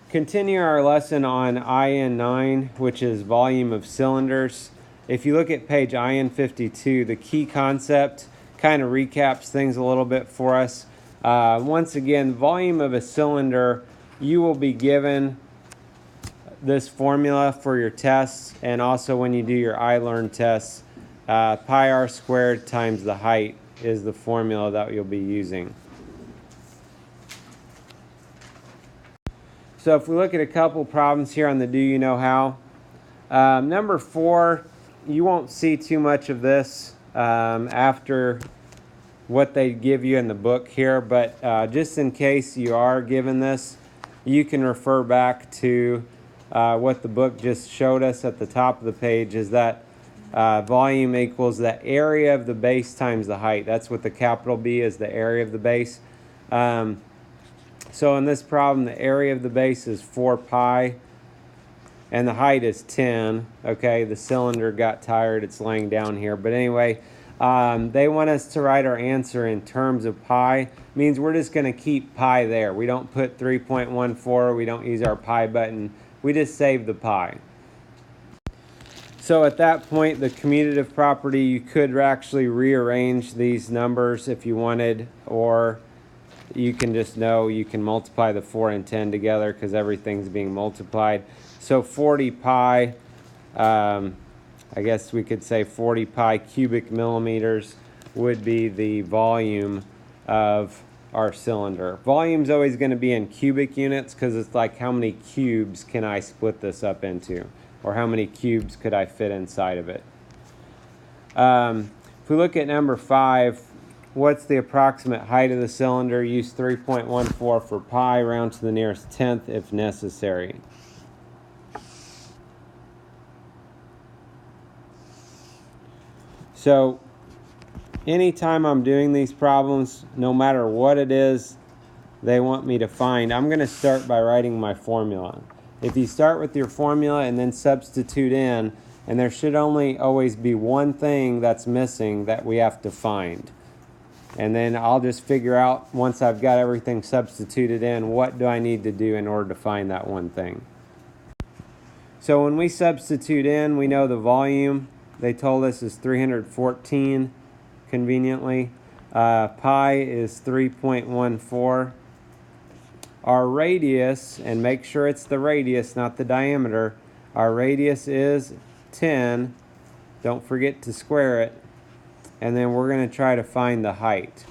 Continue our lesson on IN9, which is volume of cylinders. If you look at page IN52, the key concept kind of recaps things a little bit for us. Once again, volume of a cylinder, you will be given this formula for your tests, and also when you do your iLearn tests, pi r squared times the height is the formula that you'll be using. So if we look at a couple problems here on the Do You Know How, number 4, you won't see too much of this after what they give you in the book here, but just in case you are given this, you can refer back to what the book just showed us at the top of the page, is that volume equals the area of the base times the height. That's what the capital B is, the area of the base. So in this problem, the area of the base is 4 pi, and the height is 10. Okay, the cylinder got tired, it's laying down here. But anyway, they want us to write our answer in terms of pi. Means we're just going to keep pi there. We don't put 3.14, we don't use our pi button. We just save the pi. So at that point, the commutative property, you could actually rearrange these numbers if you wanted, or you can just know you can multiply the 4 and 10 together because everything's being multiplied. So 40 pi, I guess we could say 40 pi cubic millimeters would be the volume of our cylinder. Volume's always going to be in cubic units because it's like how many cubes can I split this up into, or how many cubes could I fit inside of it. If we look at number 5, what's the approximate height of the cylinder? Use 3.14 for pi, round to the nearest tenth if necessary. So anytime I'm doing these problems, no matter what it is they want me to find, I'm going to start by writing my formula. If you start with your formula and then substitute in, and there should only always be one thing that's missing that we have to find. And then I'll just figure out, once I've got everything substituted in, what do I need to do in order to find that one thing. So when we substitute in, we know the volume, they told us, is 314, conveniently. Pi is 3.14. Our radius, and make sure it's the radius, not the diameter, our radius is 10. Don't forget to square it. And then we're going to try to find the height.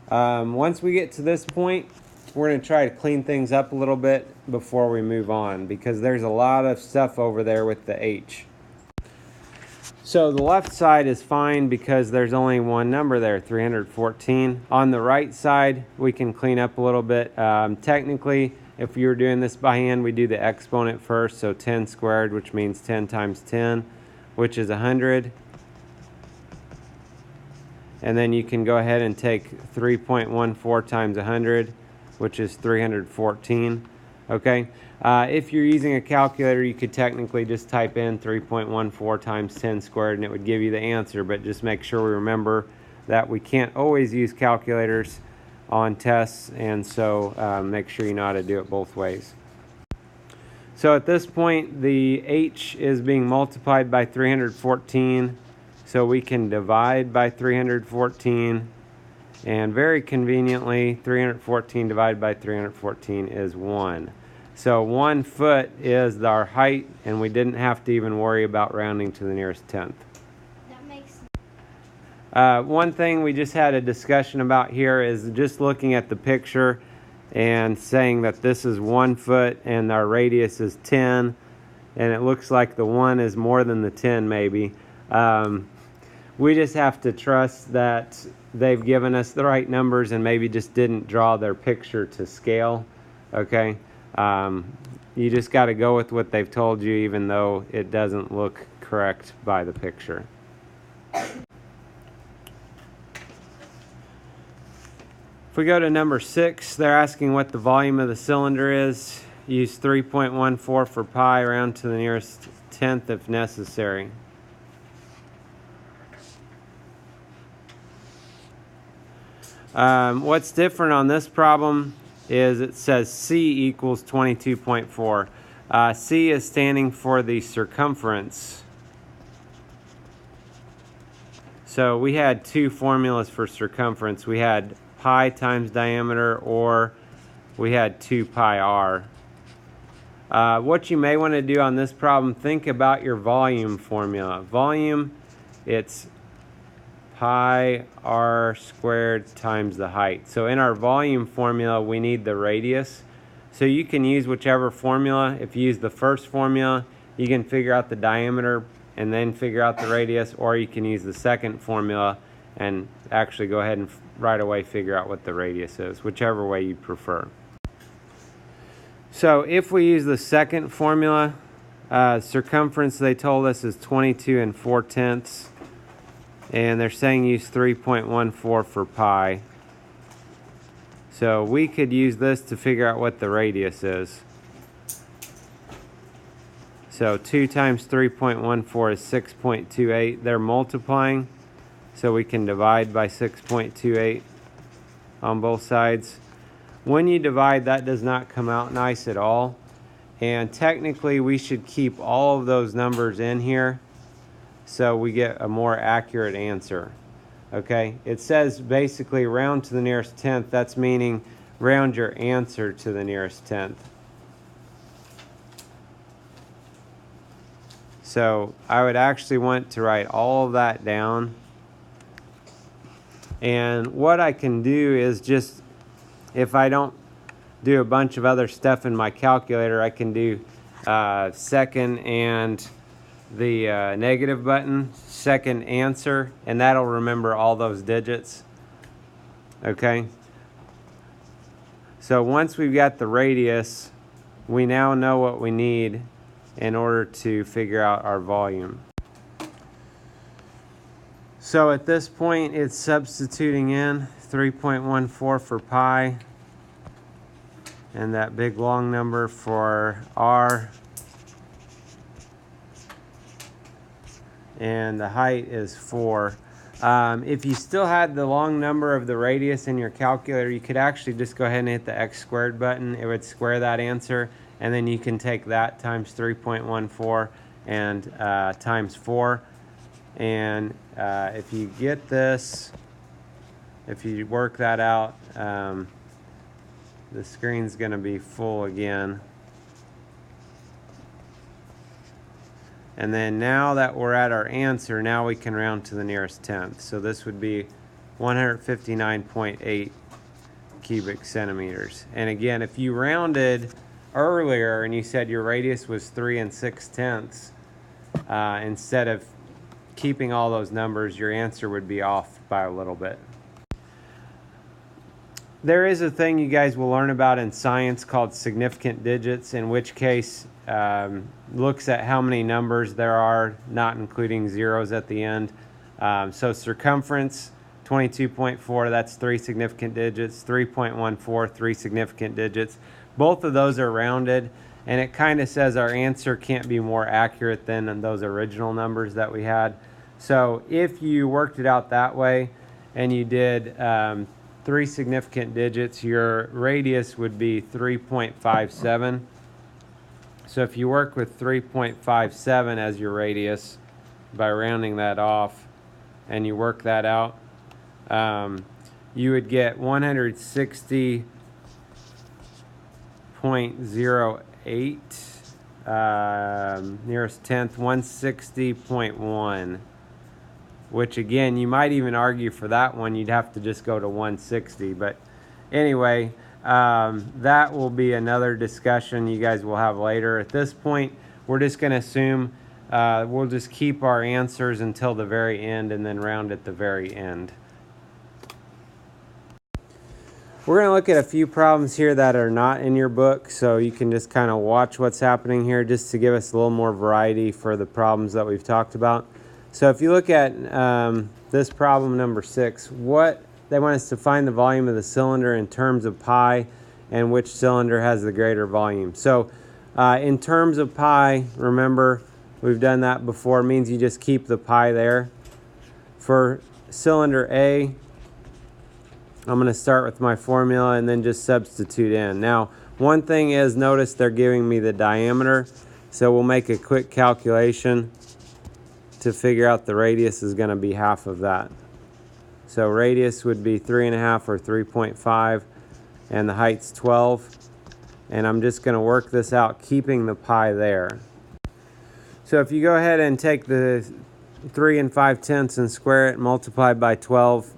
Once we get to this point, we're going to try to clean things up a little bit before we move on, because there's a lot of stuff over there with the H. So the left side is fine because there's only one number there, 314. On the right side, we can clean up a little bit. Technically, if you were doing this by hand, we do the exponent first. So 10 squared, which means 10 times 10, which is 100. And then you can go ahead and take 3.14 times 100, which is 314. Okay. If you're using a calculator, you could technically just type in 3.14 times 10 squared and it would give you the answer, but just make sure we remember that we can't always use calculators on tests, and so make sure you know how to do it both ways. So at this point, the H is being multiplied by 314, so we can divide by 314, and very conveniently, 314 divided by 314 is 1. So 1 foot is our height, and we didn't have to even worry about rounding to the nearest tenth. That makes sense. One thing we just had a discussion about here is just looking at the picture and saying that this is 1 foot and our radius is 10, and it looks like the 1 is more than the 10 maybe. We just have to trust that they've given us the right numbers and maybe just didn't draw their picture to scale. Okay. You just got to go with what they've told you, even though it doesn't look correct by the picture. If we go to number 6, they're asking what the volume of the cylinder is. Use 3.14 for pi, round to the nearest tenth if necessary. What's different on this problem is it says C equals 22.4. C is standing for the circumference. So we had two formulas for circumference. We had pi times diameter, or we had 2 pi r. What you may want to do on this problem, think about your volume formula. Volume, it's pi r squared times the height. So in our volume formula, we need the radius. So you can use whichever formula. If you use the first formula, you can figure out the diameter and then figure out the radius, or you can use the second formula and actually go ahead and right away figure out what the radius is, whichever way you prefer. So if we use the second formula, circumference, they told us, is 22 4/10, and they're saying use 3.14 for pi. So we could use this to figure out what the radius is. So 2 times 3.14 is 6.28. They're multiplying, so we can divide by 6.28 on both sides. When you divide, that does not come out nice at all. And technically, we should keep all of those numbers in here so we get a more accurate answer. Okay, it says basically round to the nearest tenth. That's meaning round your answer to the nearest tenth. So I would actually want to write all of that down. And what I can do is just, if I don't do a bunch of other stuff in my calculator, I can do second and the negative button, second answer, and that'll remember all those digits. Okay? So once we've got the radius, we now know what we need in order to figure out our volume. So at this point, it's substituting in 3.14 for pi, and that big long number for r, and the height is 4. If you still had the long number of the radius in your calculator, you could actually just go ahead and hit the x squared button. It would square that answer, and then you can take that times 3.14 and times 4. And if you get this, if you work that out, the screen's going to be full again. And then now that we're at our answer, now we can round to the nearest tenth. So this would be 159.8 cubic centimeters. And again, if you rounded earlier and you said your radius was 3 6/10, instead of keeping all those numbers, your answer would be off by a little bit. There is a thing you guys will learn about in science called significant digits, in which case looks at how many numbers there are, not including zeros at the end. So circumference, 22.4, that's 3 significant digits. 3.14, 3 significant digits. Both of those are rounded, and it kind of says our answer can't be more accurate than those original numbers that we had. So if you worked it out that way and you did 3 significant digits, your radius would be 3.57. So if you work with 3.57 as your radius by rounding that off and you work that out, you would get 160.08, nearest tenth, 160.1, which again, you might even argue for that one, you'd have to just go to 160. But anyway, that will be another discussion you guys will have later. At this point, we're just going to assume we'll just keep our answers until the very end and then round at the very end. We're going to look at a few problems here that are not in your book, so you can just kind of watch what's happening here just to give us a little more variety for the problems that we've talked about. So if you look at this problem number 6, they want us to find the volume of the cylinder in terms of pi and which cylinder has the greater volume. So in terms of pi, remember we've done that before, it means you just keep the pi there. For cylinder A, I'm going to start with my formula and then just substitute in. Now, one thing is, notice they're giving me the diameter, so we'll make a quick calculation to figure out the radius is going to be half of that. So radius would be 3.5 or 3.5, and the height's 12. And I'm just going to work this out, keeping the pi there. So if you go ahead and take the 3 5/10 and square it, multiply by 12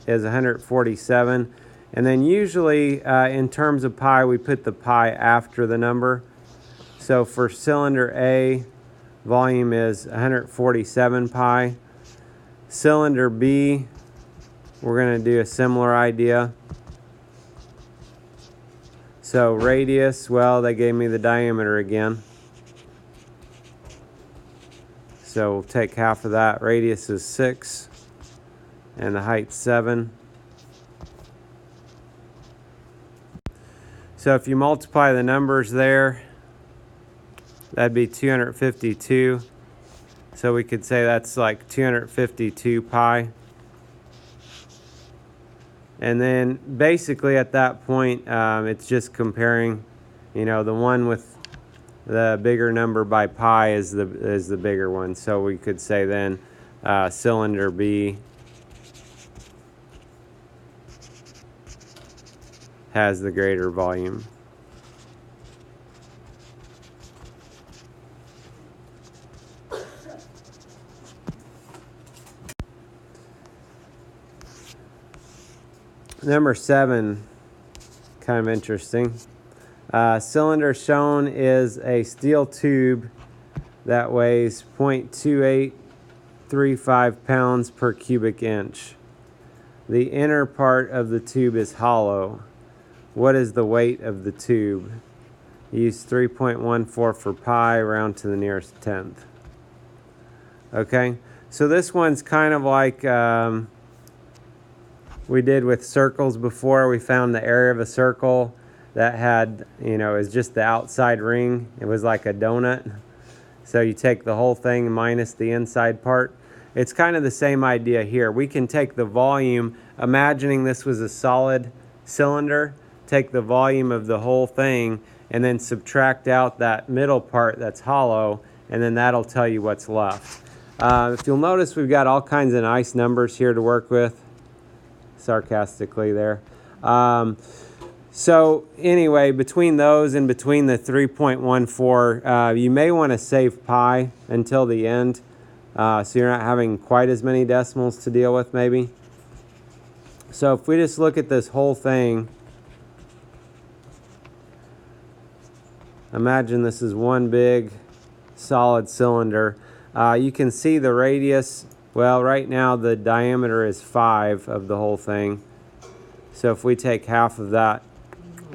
is 147. And then usually in terms of pi, we put the pi after the number. So for cylinder A, volume is 147 pi. Cylinder B, we're going to do a similar idea. So radius, well, they gave me the diameter again. So we'll take half of that. Radius is 6, and the height's 7. So if you multiply the numbers there, that'd be 252. So we could say that's like 252 pi. And then basically at that point, it's just comparing, you know, the one with the bigger number by pi is the bigger one. So we could say then cylinder B has the greater volume. Number 7, kind of interesting. Cylinder shown is a steel tube that weighs 0.2835 pounds per cubic inch. The inner part of the tube is hollow. What is the weight of the tube? Use 3.14 for pi, round to the nearest tenth. Okay, so this one's kind of like we did with circles before. We found the area of a circle that had, you know, is just the outside ring. It was like a donut. So you take the whole thing minus the inside part. It's kind of the same idea here. We can take the volume, imagining this was a solid cylinder, take the volume of the whole thing and then subtract out that middle part that's hollow, and then that'll tell you what's left. If you'll notice, we've got all kinds of nice numbers here to work with. Sarcastically there. So anyway, between those and between the 3.14, you may want to save pi until the end, so you're not having quite as many decimals to deal with maybe. So if we just look at this whole thing, imagine this is one big solid cylinder. You can see the radius. Well, right now the diameter is 5 of the whole thing. So if we take half of that,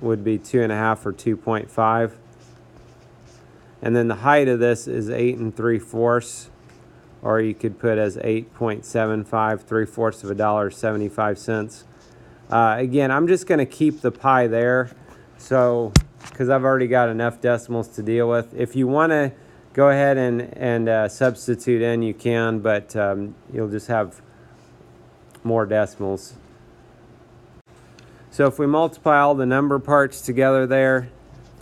would be 2.5 or 2.5. And then the height of this is 8 3/4, or you could put as 8.75, 3/4 of $1.75. Again, I'm just going to keep the pi there, so because I've already got enough decimals to deal with. If you want to go ahead and substitute in, you can, but you'll just have more decimals. So if we multiply all the number parts together there,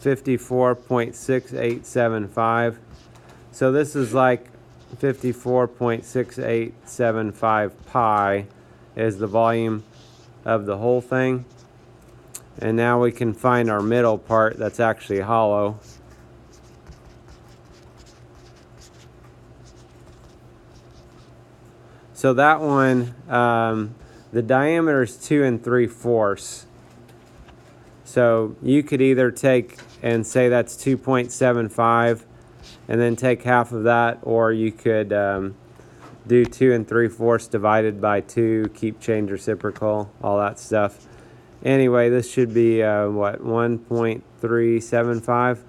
54.6875. So this is like 54.6875 pi is the volume of the whole thing. And now we can find our middle part that's actually hollow. So that one, the diameter is 2 3/4. So you could either take and say that's 2.75 and then take half of that, or you could do 2 3/4 divided by 2, keep change reciprocal, all that stuff. Anyway, this should be what, 1.375?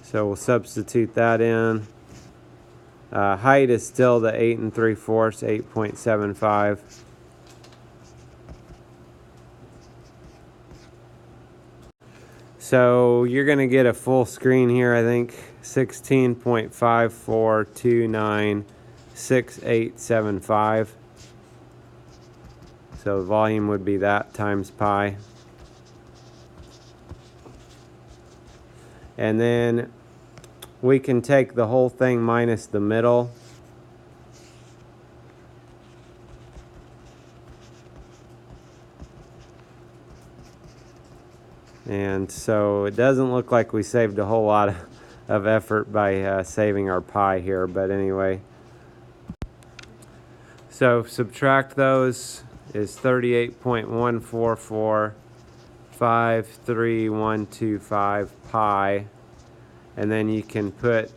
So we'll substitute that in. Height is still the 8 3/4, 8.75. So you're going to get a full screen here, I think 16.54296875. So the volume would be that times pi. And then we can take the whole thing minus the middle. And so it doesn't look like we saved a whole lot of effort by saving our pi here, but anyway. So subtract those is 38.14453.125 pi, and then you can put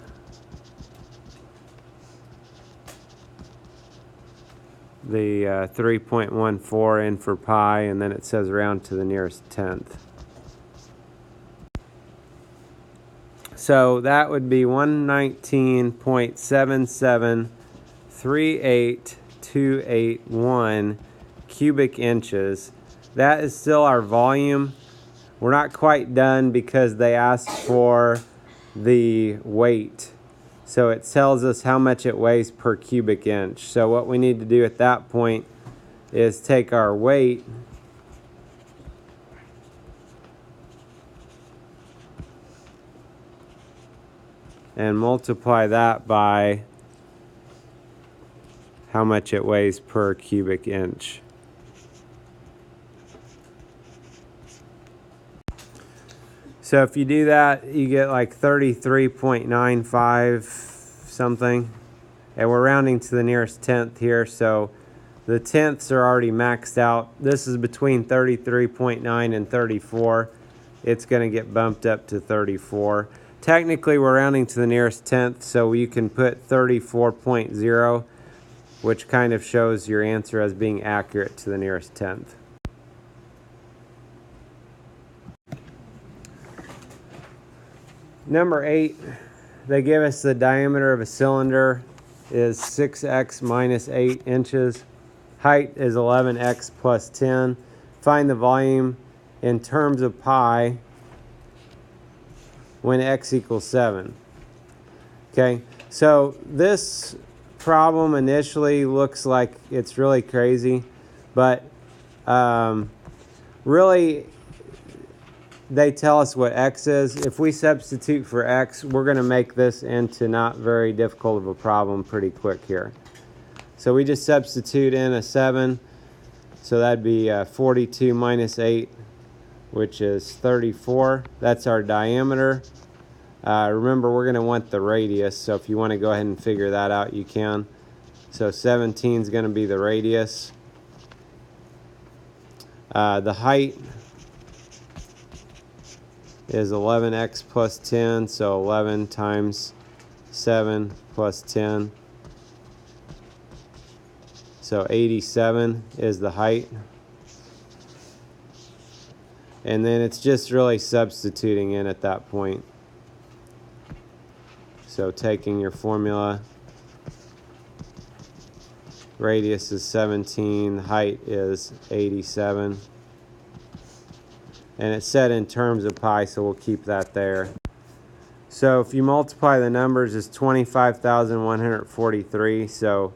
the 3.14 in for pi, and then it says round to the nearest tenth. So that would be 119.77382881 cubic inches. That is still our volume. We're not quite done because they asked for the weight. So it tells us how much it weighs per cubic inch. So what we need to do at that point is take our weight and multiply that by how much it weighs per cubic inch. So if you do that, you get like 33.95 something. And we're rounding to the nearest tenth here, so the tenths are already maxed out. This is between 33.9 and 34. It's going to get bumped up to 34. Technically, we're rounding to the nearest tenth, so you can put 34.0, which kind of shows your answer as being accurate to the nearest tenth. Number 8, they give us the diameter of a cylinder is 6x minus 8 inches. Height is 11x plus 10. Find the volume in terms of pi when x equals 7. Okay, so this problem initially looks like it's really crazy, but really they tell us what x is. If we substitute for x, we're going to make this into not very difficult of a problem pretty quick here. So we just substitute in a 7, so that'd be 42 minus 8, which is 34. That's our diameter. Remember, we're going to want the radius, so if you want to go ahead and figure that out, you can. So 17 is going to be the radius. The height is 11x plus 10, so 11 times 7 plus 10. So 87 is the height. And then it's just really substituting in at that point. So taking your formula, radius is 17, height is 87. And it's set in terms of pi, so we'll keep that there. So if you multiply the numbers, it's 25,143. So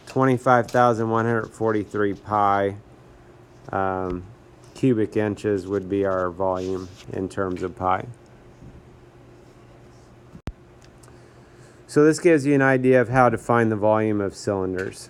25,143 pi cubic inches would be our volume in terms of pi. So this gives you an idea of how to find the volume of cylinders.